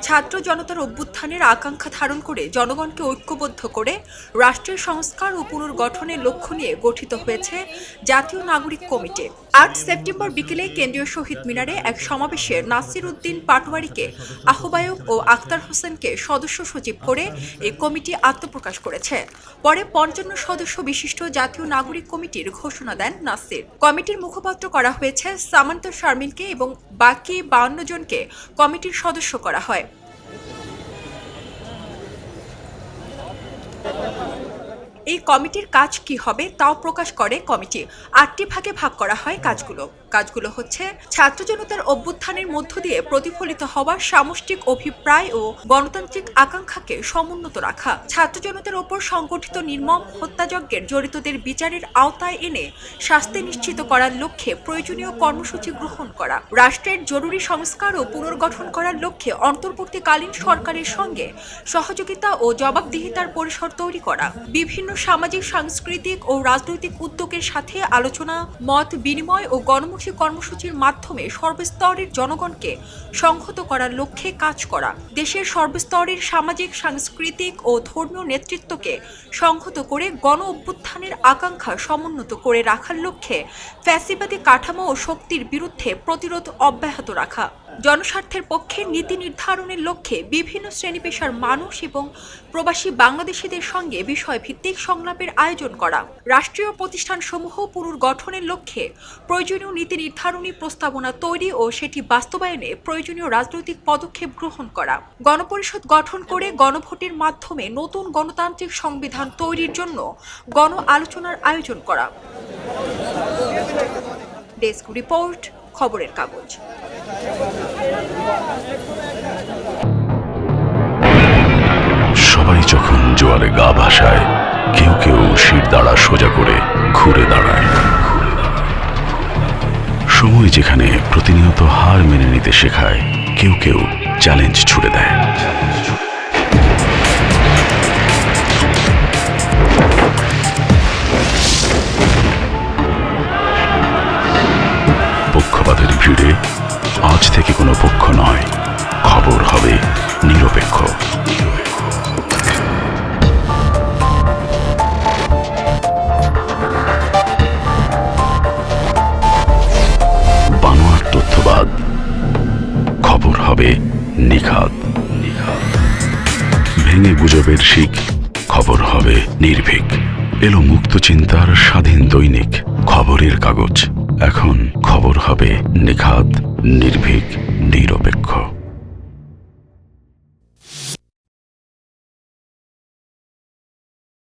ছাত্র জনতার অভ্যুত্থানের আকাঙ্ক্ষা ধারণ করে জনগণকে ঐক্যবদ্ধ করে রাষ্ট্রের সংস্কার ও পুনর্গঠনের লক্ষ্য নিয়ে গঠিত হয়েছে জাতীয় নাগরিক কমিটি। ৮ সেপ্টেম্বর বিকেলে কেন্দ্রীয় শহীদ মিনারে এক সমাবেশে নাসির উদ্দিন পাটোয়ারিকে আহ্বায়ক ও আক্তার হোসেনকে সদস্য সচিব করে এই কমিটি আত্মপ্রকাশ করেছে। পরে ৫৫ সদস্য বিশিষ্ট জাতীয় নাগরিক কমিটির ঘোষণা দেন নাসির। কমিটির মুখপাত্র করা হয়েছে সামান্তা শারমিনকে এবং বাকি ৫২ জনকে কমিটির সদস্য করা হয়। এই কমিটির কাজ কি হবে তাও প্রকাশ করে কমিটি। ৮টি ভাগে ভাগ করা হয় কাজগুলো হচ্ছে ছাত্র জনতার অভ্যুত্থানের মধ্য দিয়ে প্রতিফলিত হওয়া সামষ্টিক অভিপ্রায় ও গণতান্ত্রিক আকাঙ্ক্ষাকে সমুন্নত রাখা, ছাত্র জনতার ওপর সংগঠিত নির্মম হত্যাযজ্ঞের জড়িতদের বিচারের আওতায় এনে শাস্তি নিশ্চিত করার লক্ষ্যে প্রয়োজনীয় কর্মসূচি গ্রহণ করা, রাষ্ট্রের জরুরি সংস্কার ও পুনর্গঠন করার লক্ষ্যে অন্তর্বর্তীকালীন সরকারের সঙ্গে সহযোগিতা ও জবাবদিহিতার পরিসর তৈরি করা, বিভিন্ন সামাজিক সাংস্কৃতিক ও রাজনৈতিক উদ্যোগের সাথে আলোচনা, মত বিনিময় ও গণমুখী কর্মসূচির মাধ্যমে সর্বস্তরের জনগণকে সংহত করার লক্ষ্যে কাজ করা, দেশের সর্বস্তরের সামাজিক সাংস্কৃতিক ও ধর্মীয় নেতৃত্বকে সংহত করে গণ অভ্যুত্থানের আকাঙ্ক্ষা সমুন্নত করে রাখার লক্ষ্যে ফ্যাসিবাদী কাঠামো ও শক্তির বিরুদ্ধে প্রতিরোধ অব্যাহত রাখা, জনস্বার্থের পক্ষে নীতি নির্ধারণের লক্ষ্যে বিভিন্ন শ্রেণী পেশার মানুষ এবং প্রবাসী বাংলাদেশিদের সঙ্গে বিষয়ভিত্তিক সংলাপের আয়োজন করা, রাষ্ট্রীয় প্রতিষ্ঠানসমূহ পুনর্গঠনের লক্ষ্যে প্রয়োজনীয় নীতি নির্ধারণী প্রস্তাবনা তৈরি ও সেটি বাস্তবায়নে প্রয়োজনীয় রাজনৈতিক পদক্ষেপ গ্রহণ করা, গণপরিষদ গঠন করে গণভোটের মাধ্যমে নতুন গণতান্ত্রিক সংবিধান তৈরির জন্য গণ আলোচনার আয়োজন করা। ডেস্ক রিপোর্ট, খবরের কাগজ। সবাই যখন জোয়ারে গা ভাসায়, কেউ কেউ শির দাঁড়া সোজা করে ঘুরে দাঁড়ায়। সময় যেখানে প্রতিনিয়ত হার মেনে নিতে শেখায়, কেউ কেউ চ্যালেঞ্জ ছুড়ে দেয়। পক্ষপাতের ভিড়ে আজ থেকে কোনো পক্ষ নয়, খবর হবে নিরপেক্ষ। বানোয়াট তথ্যবাদ, খবর হবে নিখাত। ভেঙে গুজবের শিক, খবর হবে নির্ভীক। এলো মুক্ত চিন্তার স্বাধীন দৈনিক খবরের কাগজ। এখন খবর হবে নিখাত, নির্ভীক,